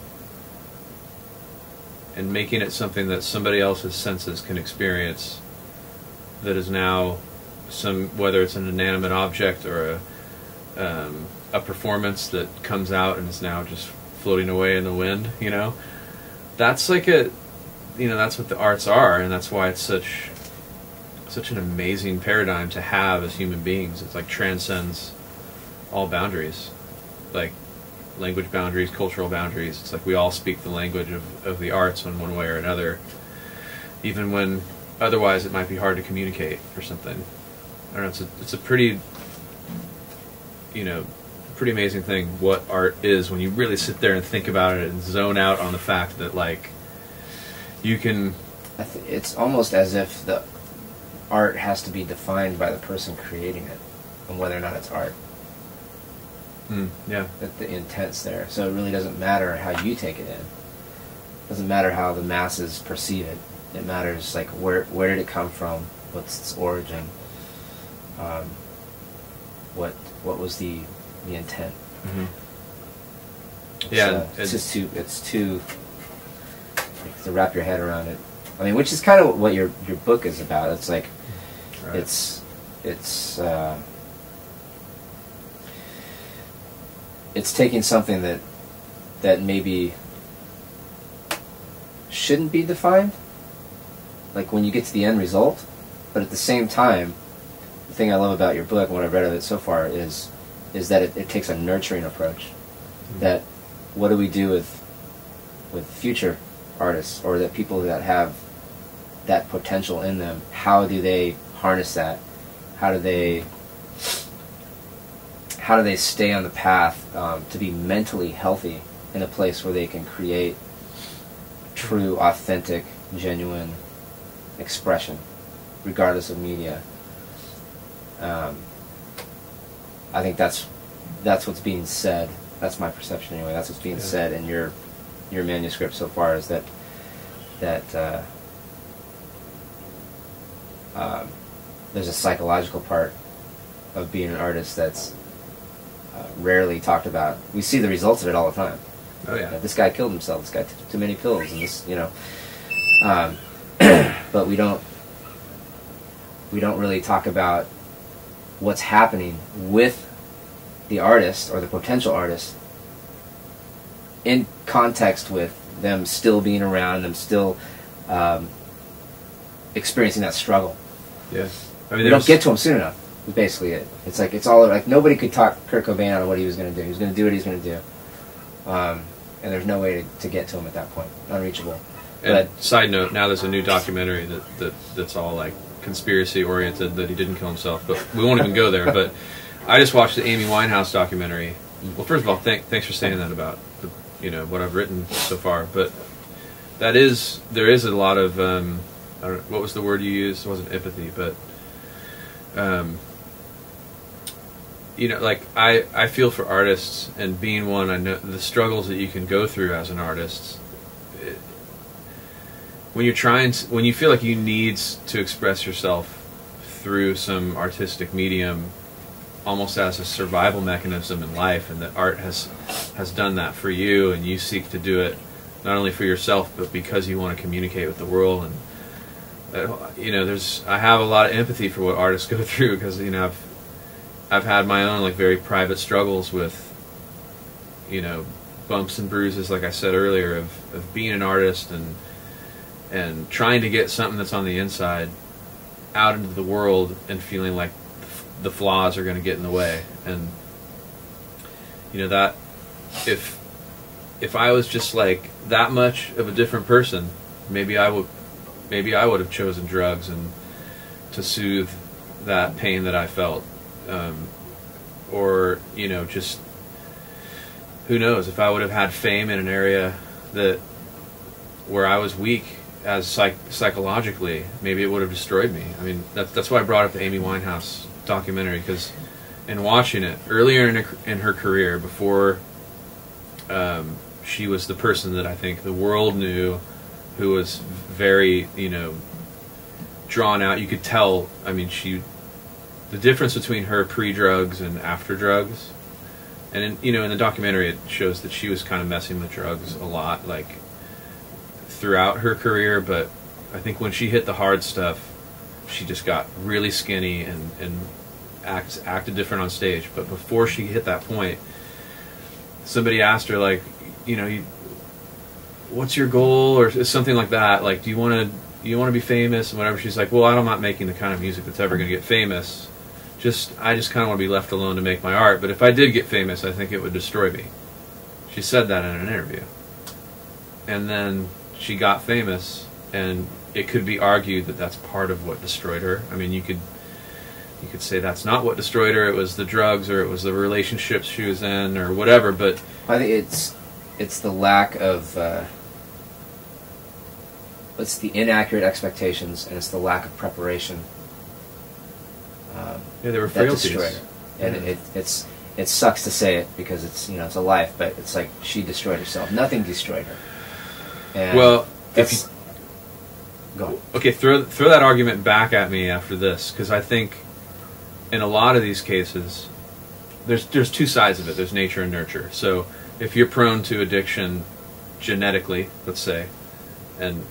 and making it something that somebody else's senses can experience, that is now whether it's an inanimate object or a performance that comes out and is now just floating away in the wind, you know, that's like that's what the arts are, and that's why it's such an amazing paradigm to have as human beings. It's like transcends all boundaries, like language boundaries, cultural boundaries. It's like we all speak the language of the arts in one way or another, even when otherwise it might be hard to communicate or something. I don't know, it's a pretty pretty amazing thing what art is when you really sit there and think about it and zone out on the fact that, like, you can... It's almost as if the art has to be defined by the person creating it, and whether or not it's art. Yeah. That the intent's there. So it really doesn't matter how you take it in. It doesn't matter how the masses perceive it. It matters, like, where did it come from? What's its origin? What was the intent? Yeah, so it's too to wrap your head around it. I mean, which is kind of what your book is about. It's like it's taking something that maybe shouldn't be defined, like when you get to the end result, but at the same time, the thing I love about your book and what I've read of it so far is that it takes a nurturing approach. That what do we do with future artists, or that people that have that potential in them? How do they harness that? How do they stay on the path to be mentally healthy in a place where they can create true, authentic, genuine expression, regardless of media? I think that's what's being said. That's my perception anyway. That's what's being said in your manuscript so far, is that there's a psychological part of being an artist that's rarely talked about. We see the results of it all the time. Oh yeah. This guy killed himself. This guy took too many pills, and this, but we don't really talk about what's happening with the artist or the potential artist in context with them still being around, them still experiencing that struggle. Yes. I mean, we don't get to him soon enough. Is basically it. It's like it's all like nobody could talk Kurt Cobain out of what he was going to do. He was going to do what he was going to do, and there's no way to get to him at that point. Unreachable. And side note: now there's a new documentary that's all like conspiracy oriented, that he didn't kill himself, but we won't even go there. But I just watched the Amy Winehouse documentary. Well, first of all, thanks for saying that about what I've written so far. But there is a lot of I don't know, what was the word you used? It wasn't empathy, but like I feel for artists, and being one, I know the struggles that you can go through as an artist. When you feel like you need to express yourself through some artistic medium, almost as a survival mechanism in life, and that art has done that for you, and you seek to do it not only for yourself, but because you want to communicate with the world. And you know, I have a lot of empathy for what artists go through, because, you know, I've had my own, like, very private struggles with, you know, bumps and bruises, like I said earlier, of being an artist and trying to get something that's on the inside out into the world, and feeling like the flaws are going to get in the way. And, you know, that if I was just like that much of a different person, maybe I would have chosen drugs and to soothe that pain that I felt, or, you know, just, who knows, if I would have had fame in an area where I was weak as psychologically, maybe it would have destroyed me. I mean, that's why I brought up the Amy Winehouse documentary, because in watching it earlier in her career, before she was the person that I think the world knew, who was very, you know, drawn out. You could tell, I mean, the difference between her pre-drugs and after drugs. And, you know, in the documentary it shows that she was kind of messing with drugs a lot, like, throughout her career, but I think when she hit the hard stuff, she just got really skinny and acted different on stage. But before she hit that point, somebody asked her, like, you know, what's your goal, or something like that, like, do you want to be famous and whatever. She's like, well, I'm not making the kind of music that's ever going to get famous. I just kind of want to be left alone to make my art, but if I did get famous, I think it would destroy me. She said that in an interview. And then she got famous, and it could be argued that that's part of what destroyed her. I mean, you could say that's not what destroyed her, it was the drugs, or it was the relationships she was in, or whatever, but I think it's the lack of it's the inaccurate expectations, and it's the lack of preparation. Yeah, they were frailties. That destroyed her. And it sucks to say it, because it's, you know, it's a life, but it's like she destroyed herself. Nothing destroyed her. And well, go on. Okay, throw that argument back at me after this, because I think in a lot of these cases, there's two sides of it. There's nature and nurture. So if you're prone to addiction genetically, let's say, and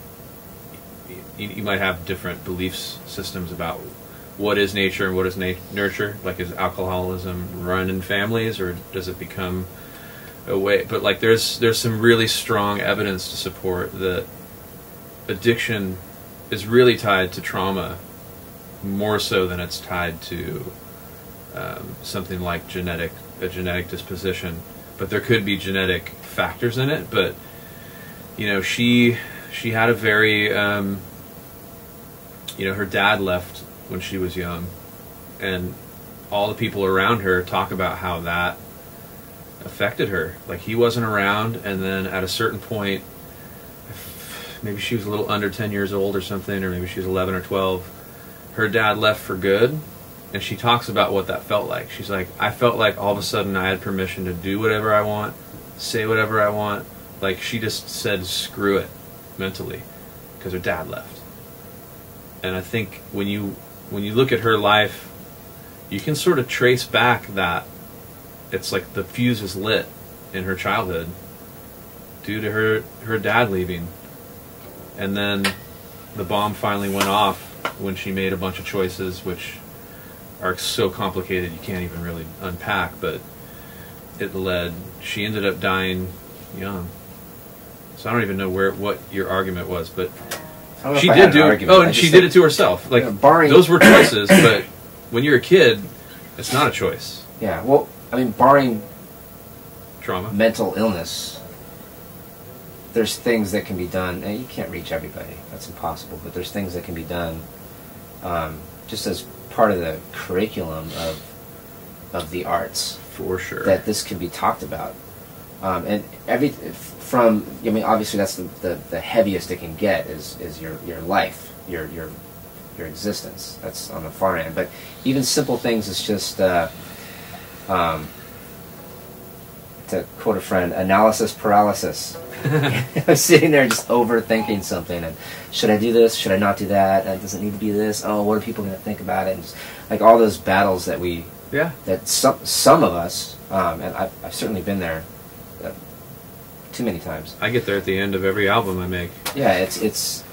you might have different beliefs systems about what is nature and what is nurture. Like, is alcoholism run in families, or does it become a way? But, like, there's some really strong evidence to support that addiction is really tied to trauma, more so than it's tied to something like a genetic disposition. But there could be genetic factors in it. But, you know, she had a very you know, her dad left when she was young, and all the people around her talk about how that affected her. Like, he wasn't around, and then at a certain point, maybe she was a little under 10 years old or something, or maybe she was 11 or 12, her dad left for good, and she talks about what that felt like. She's like, I felt like all of a sudden I had permission to do whatever I want, say whatever I want. Like, she just said screw it mentally, because her dad left. And I think when you look at her life, you can sort of trace back that it's like the fuse is lit in her childhood due to her dad leaving. And then the bomb finally went off when she made a bunch of choices which are so complicated you can't even really unpack, but she ended up dying young. So I don't even know what your argument was, but she did do it. Oh, and she did it to herself. Like, those were choices, but when you're a kid, it's not a choice. Yeah, well, I mean, barring trauma, mental illness, there's things that can be done, and you can't reach everybody. That's impossible. But there's things that can be done, just as part of the curriculum of the arts. For sure. That this can be talked about, and from, I mean, obviously that's the heaviest it can get is your life, your existence. That's on the far end. But even simple things, it's just to quote a friend, analysis paralysis. I'm sitting there just overthinking something, and should I do this? Should I not do that? Does it need to be this? Oh, what are people going to think about it? And just, like, all those battles that that some of us, and I've certainly been there, too many times. I get there at the end of every album I make. Yeah, it's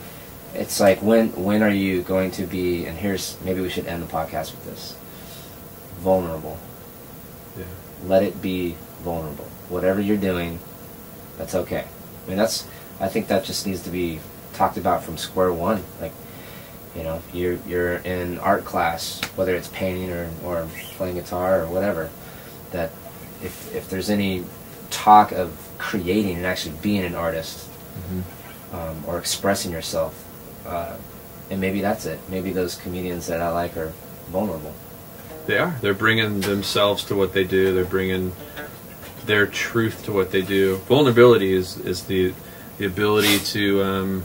like when are you going to be? And here's, maybe we should end the podcast with this: vulnerable. Yeah. Let it be vulnerable. Whatever you're doing, that's okay. I mean, I think that just needs to be talked about from square one. Like, you know, you're in art class, whether it's painting or playing guitar or whatever, that if there's any talk of creating and actually being an artist, or expressing yourself, and maybe that's it. Maybe those comedians that I like are vulnerable. They are. They're bringing themselves to what they do. They're bringing their truth to what they do. Vulnerability is the ability to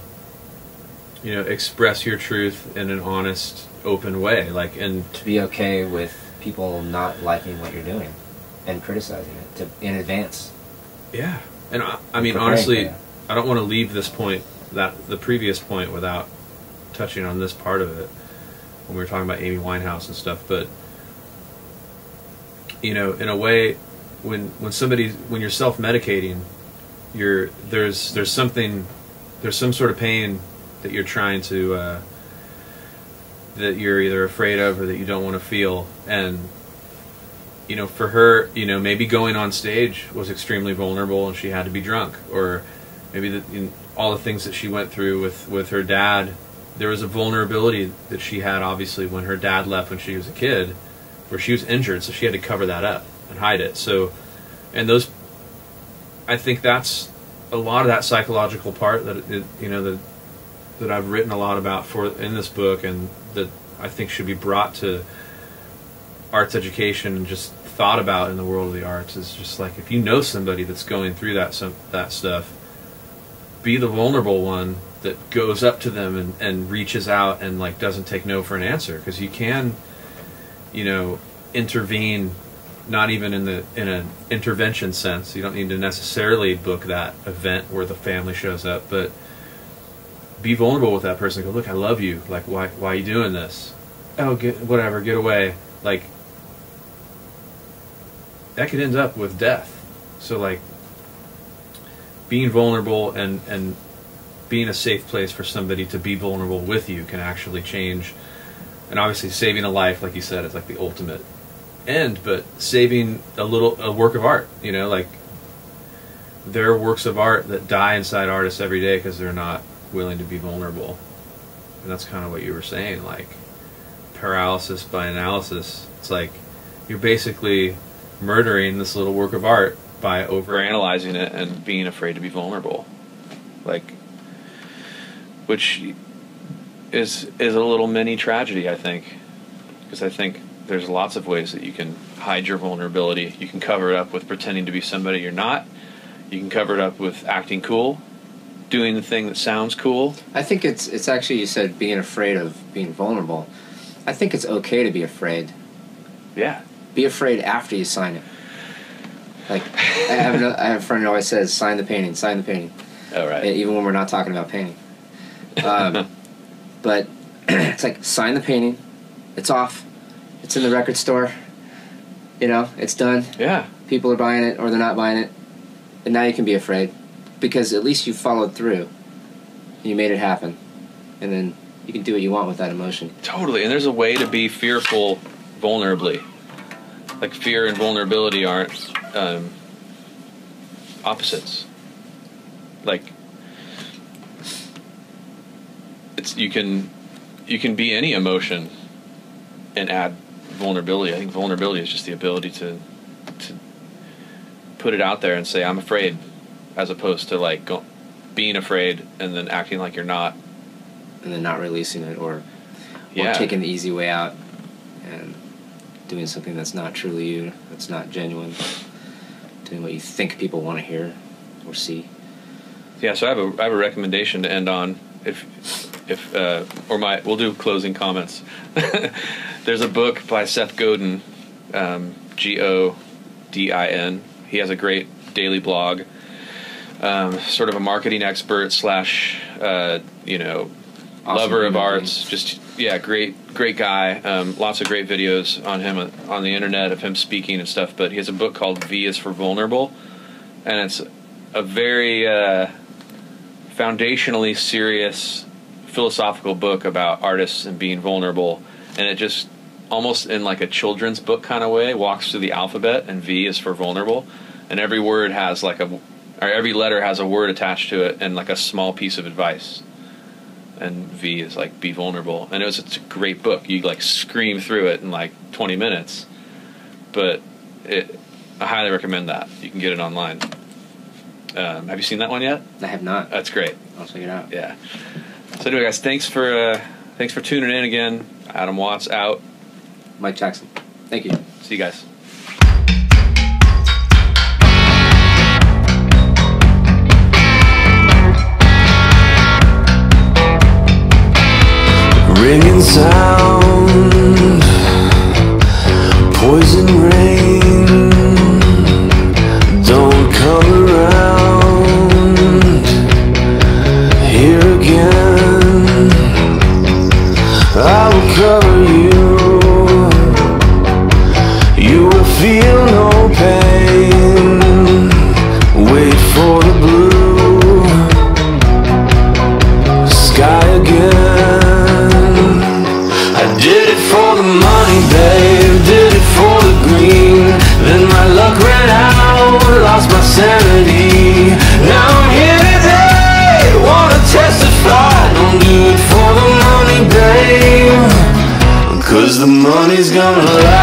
express your truth in an honest, open way. Like, and to be okay with people not liking what you're doing and criticizing it in advance. Yeah, and I mean, honestly, I don't want to leave this point, the previous point, without touching on this part of it when we were talking about Amy Winehouse and stuff. But in a way, when you're self-medicating, there's some sort of pain that you're trying to that you're either afraid of or that you don't want to feel. And for her, maybe going on stage was extremely vulnerable and she had to be drunk, or maybe all the things that she went through with her dad. There was a vulnerability that she had, obviously, when her dad left when she was a kid, where she was injured, so she had to cover that up and hide it. So, and I think that's a lot of that psychological part that I've written a lot about in this book, and that I think should be brought to arts education and just thought about in the world of the arts. Is just like, if you know somebody that's going through that stuff, be the vulnerable one that goes up to them and reaches out and like doesn't take no for an answer, because you can intervene, not even in an intervention sense. You don't need to necessarily book that event where the family shows up, but be vulnerable with that person. Go, look, I love you. Like, why are you doing this? Oh, get away. Like, that could end up with death. So, like, being vulnerable and being a safe place for somebody to be vulnerable with you can actually change. And obviously, saving a life, like you said, is like the ultimate end. But saving a work of art, like, there are works of art that die inside artists every day because they're not willing to be vulnerable. And that's kind of what you were saying, like, paralysis by analysis. It's like you're basically murdering this little work of art by overanalyzing it and being afraid to be vulnerable, like, which is a little mini tragedy, I think, because I think there's lots of ways that you can hide your vulnerability. You can cover it up with pretending to be somebody you're not. You can cover it up with acting cool, doing the thing that sounds cool. I think it's actually, you said being afraid of being vulnerable. I think it's okay to be afraid. Yeah. Be afraid after you sign it. Like, I have a friend who always says, sign the painting, sign the painting. Oh, right. Even when we're not talking about painting. But it's like, sign the painting, it's off, it's in the record store, it's done. Yeah. People are buying it or they're not buying it. And now you can be afraid, because at least you followed through. You made it happen. And then you can do what you want with that emotion. Totally. And there's a way to be fearful vulnerably. Like, fear and vulnerability aren't opposites. Like, you can be any emotion and add vulnerability. I think vulnerability is just the ability to put it out there and say, I'm afraid, as opposed to like being afraid and then acting like you're not, and then not releasing it, or taking the easy way out and doing something that's not truly you, that's not genuine, doing what you think people want to hear or see. Yeah, so I have a recommendation to end on. We'll do closing comments. There's a book by Seth Godin, Godin. He has a great daily blog. Sort of a marketing expert / awesome lover of arts. Just great guy. Lots of great videos on him on the internet of him speaking and stuff. But he has a book called V is for Vulnerable, and a very foundationally serious philosophical book about artists and being vulnerable, and it just almost in like a children's book kind of way walks through the alphabet, and V is for vulnerable, and every word has like or every letter has a word attached to it and like a small piece of advice, and V is like be vulnerable. And it's a great book. You like scream through it in like 20 minutes, but I highly recommend that. You can get it online. Have you seen that one yet? I have not. That's great. I'll check it out. Yeah. So anyway, guys, thanks for tuning in again. Adam Watts out. Mike Jackson. Thank you. See you guys. Ringing sound, poison rain, don't come around here again. I will cover you, you will feel no pain. Wait for the blue sky again. Did it for the money, babe, did it for the green. Then my luck ran out, lost my sanity. Now I'm here today, wanna testify. Don't do it for the money, babe, 'cause the money's gonna lie.